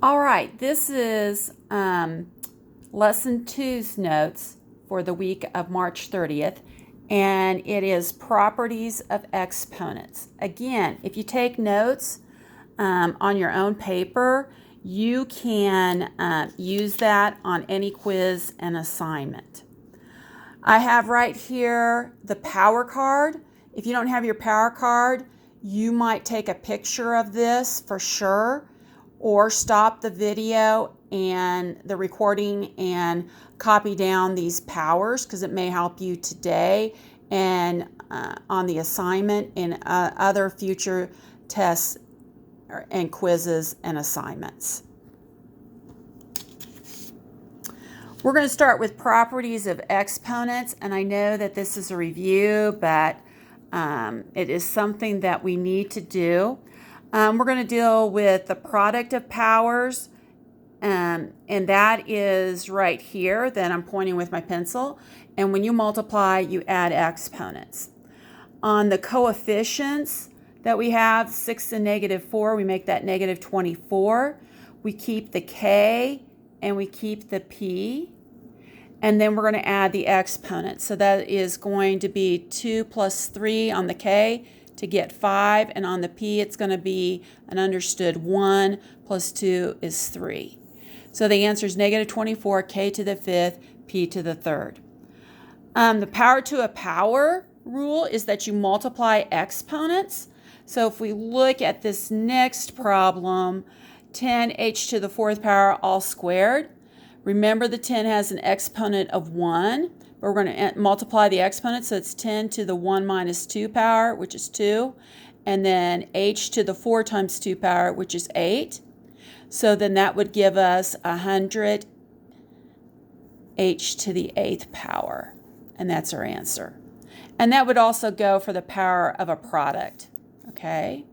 All right, this is Lesson 2's notes for the week of March 30th, and it is properties of exponents. Again, if you take notes on your own paper, you can use that on any quiz and assignment. I have right here the power card. If you don't have your power card, you might take a picture of this for sure, or stop the video and the recording and copy down these powers because it may help you today and on the assignment and other future tests and quizzes and assignments. We're going to start with properties of exponents, and I know that this is a review, but it is something that we need to do. We're going to deal with the product of powers, and that is right here that I'm pointing with my pencil. And when you multiply, you add exponents. On the coefficients that we have, 6 and -4, we make that -24. We keep the k and we keep the p. And then we're going to add the exponents. So that is going to be 2 plus 3 on the k to get 5, and on the p it's going to be an understood 1 plus 2 is 3. So the answer is -24, k to the 5th, p to the 3rd. The power to a power rule is that you multiply exponents. So if we look at this next problem, 10h to the 4th power all squared. Remember the 10 has an exponent of 1. But we're going to multiply the exponent, so it's 10 to the 1 minus 2 power, which is 2, and then h to the 4 times 2 power, which is 8. So then that would give us 100 h to the 8th power, and that's our answer. And that would also go for the power of a product, okay?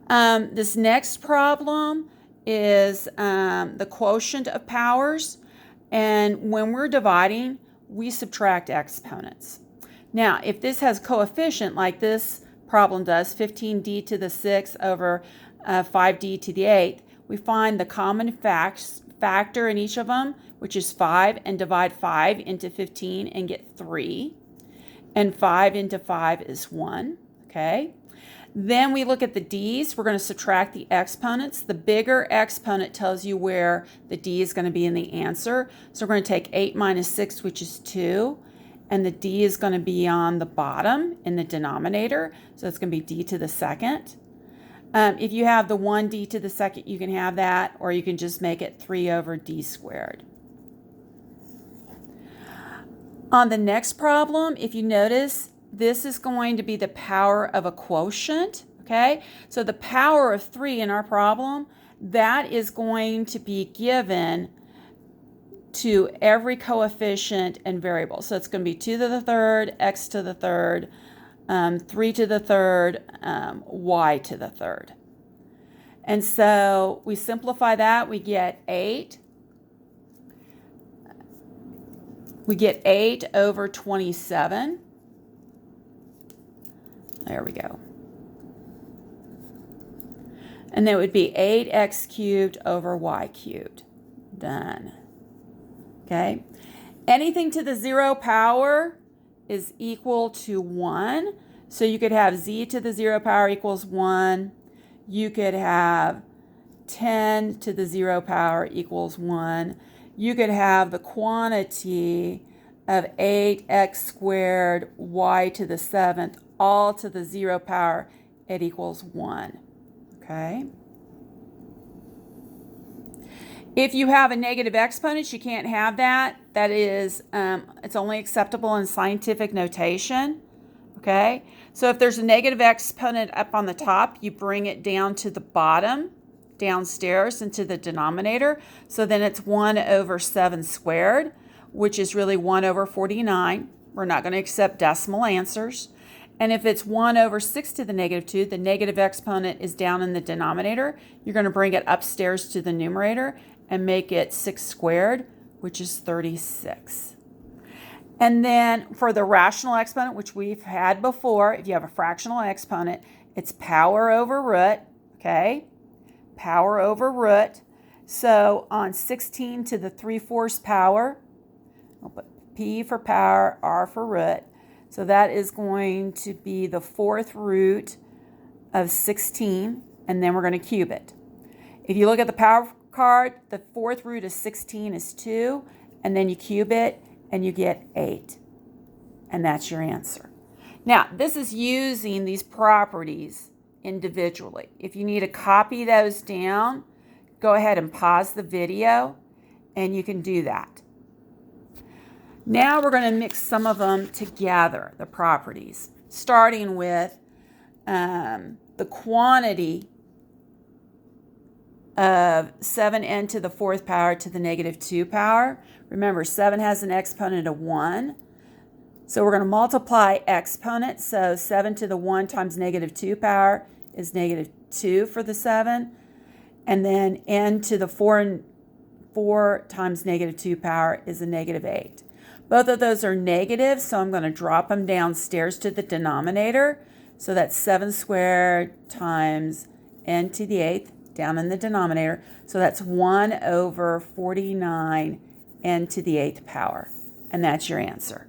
This next problem is the quotient of powers, and when we're dividing, we subtract exponents. Now, if this has coefficient like this problem does, 15d to the 6th over 5d to the 8th, we find the common factor in each of them, which is 5, and divide 5 into 15 and get 3. And 5 into 5 is 1, okay? Then we look at the d's. We're going to subtract the exponents. The bigger exponent tells you where the d is going to be in the answer. So we're going to take 8 minus 6, which is 2, and the d is going to be on the bottom in the denominator. So it's going to be d to the 2nd. If you have the 1d to the 2nd, you can have that, or you can just make it 3 over d squared. On the next problem, if you notice, this is going to be the power of a quotient, okay? So the power of 3 in our problem, that is going to be given to every coefficient and variable. So it's going to be 2 to the 3rd, x to the 3rd, 3 to the 3rd, y to the 3rd. And so we simplify that, we get 8. We get 8 over 27. There we go. And that would be 8x cubed over y cubed. Done. Okay. Anything to the 0 power is equal to 1. So you could have z to the 0 power equals 1. You could have 10 to the 0 power equals 1. You could have the quantity of 8x squared y to the 7th all to the 0 power, it equals 1, okay? If you have a negative exponent, you can't have that. That is, it's only acceptable in scientific notation, okay? So if there's a negative exponent up on the top, you bring it down to the bottom, downstairs into the denominator. So then it's 1 over 7 squared, which is really 1 over 49. We're not going to accept decimal answers. And if it's 1 over 6 to the -2, the negative exponent is down in the denominator. You're going to bring it upstairs to the numerator and make it 6 squared, which is 36. And then for the rational exponent, which we've had before, if you have a fractional exponent, it's power over root, okay? Power over root. So on 16 to the 3/4 power, I'll put P for power, R for root. So that is going to be the 4th root of 16, and then we're going to cube it. If you look at the power card, the 4th root of 16 is 2, and then you cube it, and you get 8. And that's your answer. Now, this is using these properties individually. If you need to copy those down, go ahead and pause the video, and you can do that. Now we're going to mix some of them together, the properties, starting with the quantity of 7n to the 4th power to the -2 power. Remember, 7 has an exponent of 1. So we're going to multiply exponents. So 7 to the 1 times -2 power is -2 for the 7. And then n to the 4 times -2 power is a -8. Both of those are negative, so I'm going to drop them downstairs to the denominator. So that's 7 squared times n to the 8th down in the denominator. So that's 1 over 49 n to the 8th power. And that's your answer.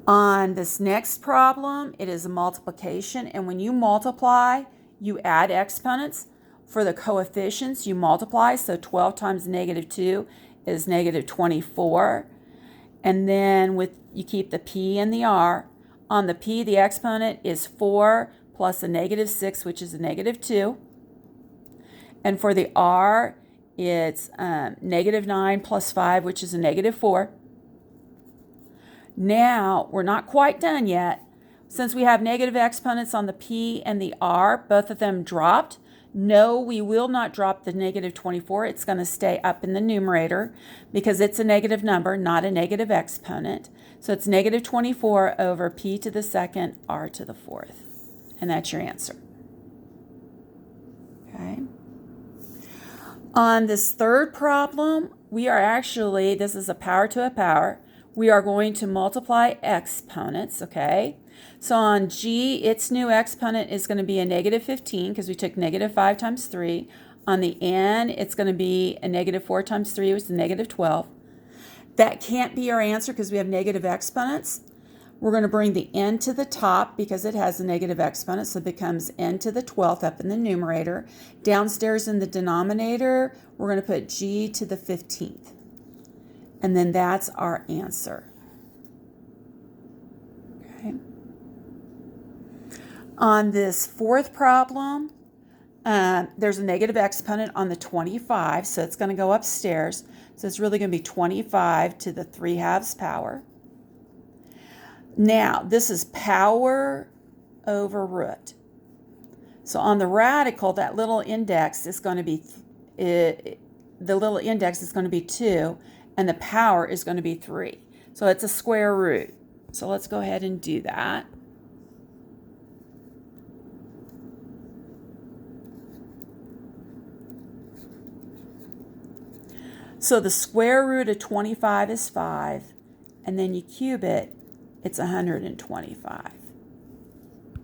On this next problem, it is a multiplication. And when you multiply, you add exponents. For the coefficients, you multiply. So 12 times -2 is -24. And then you keep the P and the R. On the P, the exponent is 4 plus a -6, which is a -2. And for the R, it's -9 plus 5, which is a -4. Now, we're not quite done yet. Since we have negative exponents on the P and the R, both of them dropped. No, we will not drop the -24. It's going to stay up in the numerator because it's a negative number, not a negative exponent. So it's -24 over P to the 2nd, R to the 4th. And that's your answer. Okay. On this third problem, we are actually, this is a power to a power. We are going to multiply exponents, okay? So on G, its new exponent is going to be a -15 because we took -5 times 3. On the N, it's going to be a -4 times 3, which is a -12. That can't be our answer because we have negative exponents. We're going to bring the N to the top because it has a negative exponent, so it becomes N to the 12th up in the numerator. Downstairs in the denominator, we're going to put G to the 15th. And then that's our answer. Okay. On this fourth problem, there's a negative exponent on the 25, so it's going to go upstairs. So it's really going to be 25 to the 3/2 power. Now, this is power over root. So on the radical, that little index is going to be, the little index is going to be 2, and the power is going to be 3. So it's a square root. So let's go ahead and do that. So the square root of 25 is 5, and then you cube it, it's 125.